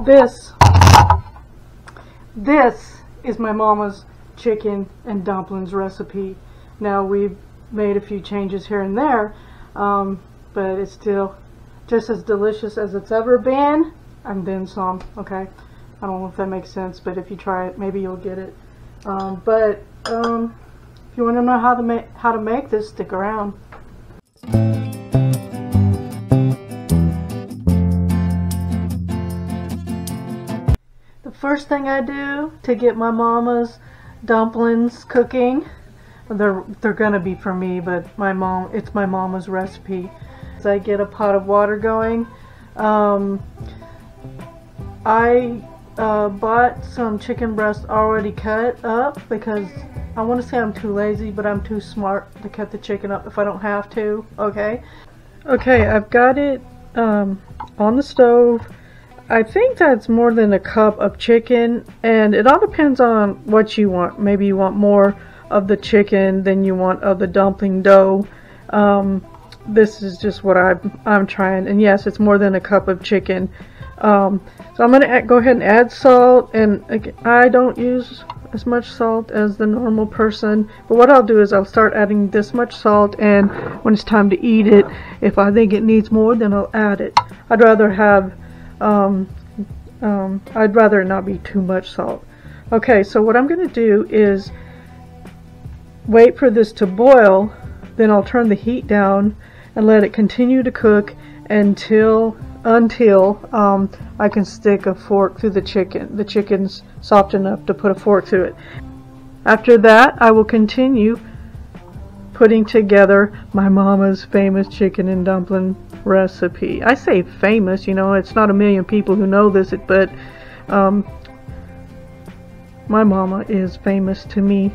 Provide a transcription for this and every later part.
This is my mama's chicken and dumplings recipe. Now we've made a few changes here and there, but it's still just as delicious as it's ever been, and then some. Okay, I don't know if that makes sense, but if you try it, maybe you'll get it. If you want to know how to make this, stick around. The first thing I do to get my mama's dumplings cooking, they're gonna be for me, but it's my mama's recipe. So I get a pot of water going. I bought some chicken breast already cut up because I want to say I'm too lazy, but I'm too smart to cut the chicken up if I don't have to. Okay, I've got it on the stove. I think that's more than a cup of chicken, and it all depends on what you want. Maybe you want more of the chicken than you want of the dumpling dough. This is just what I'm trying, and yes, it's more than a cup of chicken. So I'm going to go ahead and add salt, and I don't use as much salt as the normal person, but what I'll do is I'll start adding this much salt, and when it's time to eat it, if I think it needs more, then I'll add it. I'd rather it not be too much salt. Okay, so what I'm going to do is wait for this to boil, then I'll turn the heat down and let it continue to cook until I can stick a fork through the chicken. The chicken's soft enough to put a fork through it. After that, I will continue putting together my mama's famous chicken and dumpling recipe. I say famous, you know, it's not a million people who know this, but my mama is famous to me.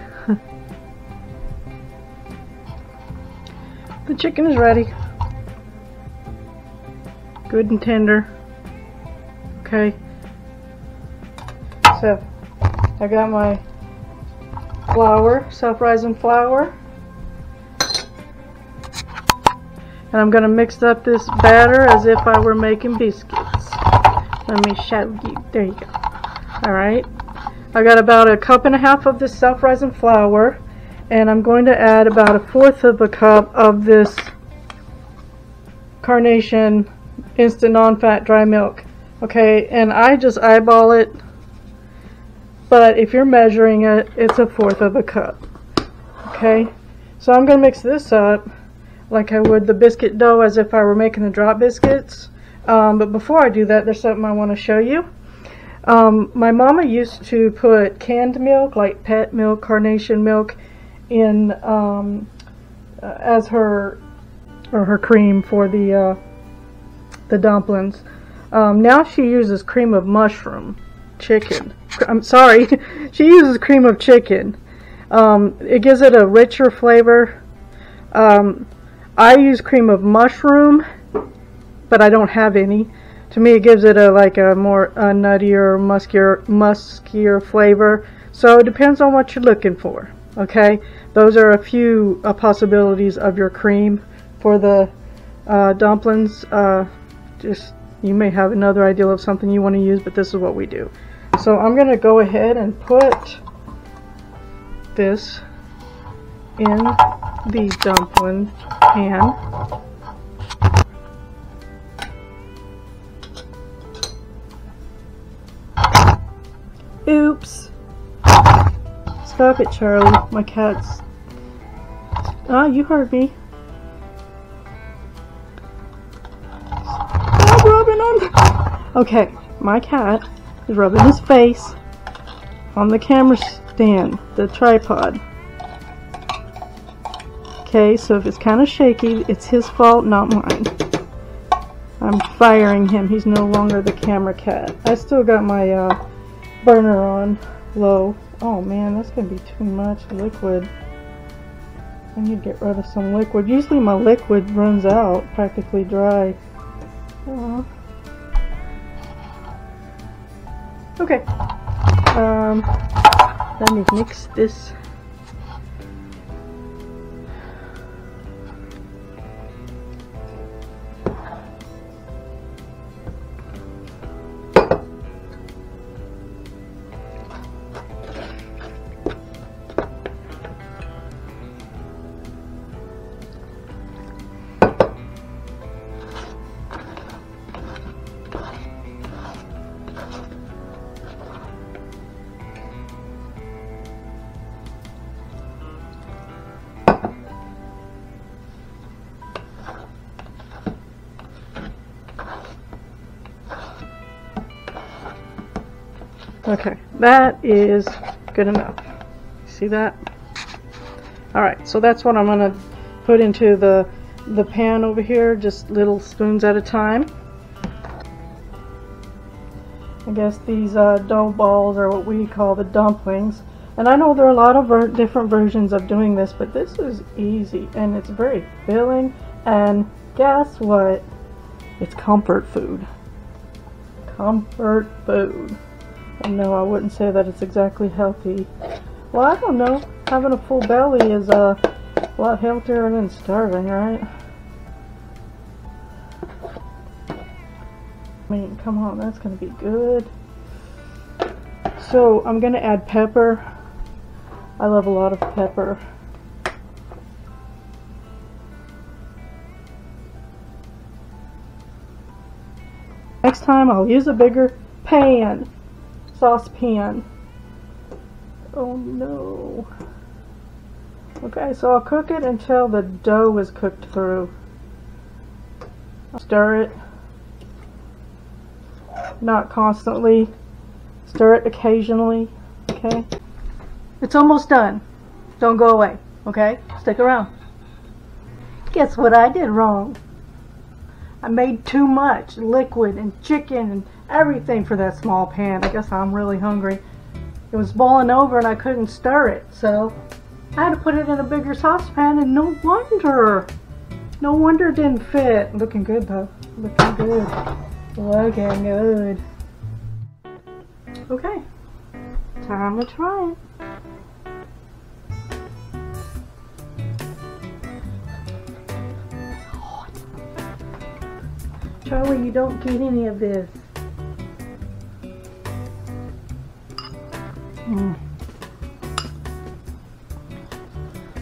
The chicken is ready. Good and tender. Okay. So, I got my flour, self-rising flour. And I'm going to mix up this batter as if I were making biscuits. Let me show you. There you go. Alright. I got about 1.5 cups of this self-rising flour. And I'm going to add about 1/4 cup of this Carnation instant non-fat dry milk. Okay, and I just eyeball it, but if you're measuring it, it's 1/4 cup. Okay, so I'm going to mix this up like I would the biscuit dough as if I were making the drop biscuits. But before I do that, there's something I want to show you. My mama used to put canned milk, like pet milk, Carnation milk, in as her cream for the dumplings. Now she uses cream of mushroom chicken. I'm sorry, she uses cream of chicken. It gives it a richer flavor. I use cream of mushroom, but I don't have any. To me, it gives it a more nuttier, muskier flavor. So it depends on what you're looking for. Okay, those are a few possibilities of your cream for the dumplings. You may have another idea of something you want to use, but this is what we do. So I'm going to go ahead and put this in the dumpling pan. Oops. Stop it, Charlie. My cat's... Ah, you heard me. Stop rubbing on the... Okay, my cat is rubbing his face on the camera stand, the tripod. Okay, so if it's kind of shaky, it's his fault, not mine. I'm firing him. He's no longer the camera cat. I still got my burner on low. Oh man, that's gonna be too much liquid. I need to get rid of some liquid. Usually my liquid runs out practically dry. Aww. Okay. Let me mix this. Okay, that is good enough. See that? Alright, so that's what I'm going to put into the pan over here, just little spoons at a time. I guess these dough balls are what we call the dumplings. And I know there are a lot of different versions of doing this, but this is easy and it's very filling. And guess what? It's comfort food. Comfort food. And no, I wouldn't say that it's exactly healthy. Well, I don't know. Having a full belly is a lot healthier than starving, right? I mean, come on, that's going to be good. So, I'm going to add pepper. I love a lot of pepper. Next time, I'll use a bigger pan. Saucepan. Oh no. Okay, so I'll cook it until the dough is cooked through. I'll stir it. Not constantly. Stir it occasionally. Okay? It's almost done. Don't go away. Okay? Stick around. Guess what I did wrong? I made too much liquid and chicken and everything for that small pan. I guess I'm really hungry. It was boiling over and I couldn't stir it, so I had to put it in a bigger saucepan, and no wonder it didn't fit. Looking good though. Looking good. Looking good. Okay, time to try it. Charlie, you don't get any of this.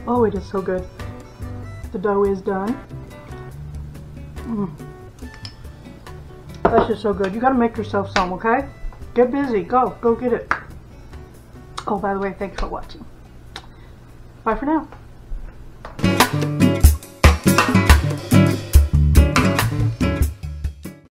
Oh, it is so good. The dough is done. That's just so good. You gotta make yourself some, okay? Get busy. Go get it. Oh, by the way, thanks for watching. Bye for now.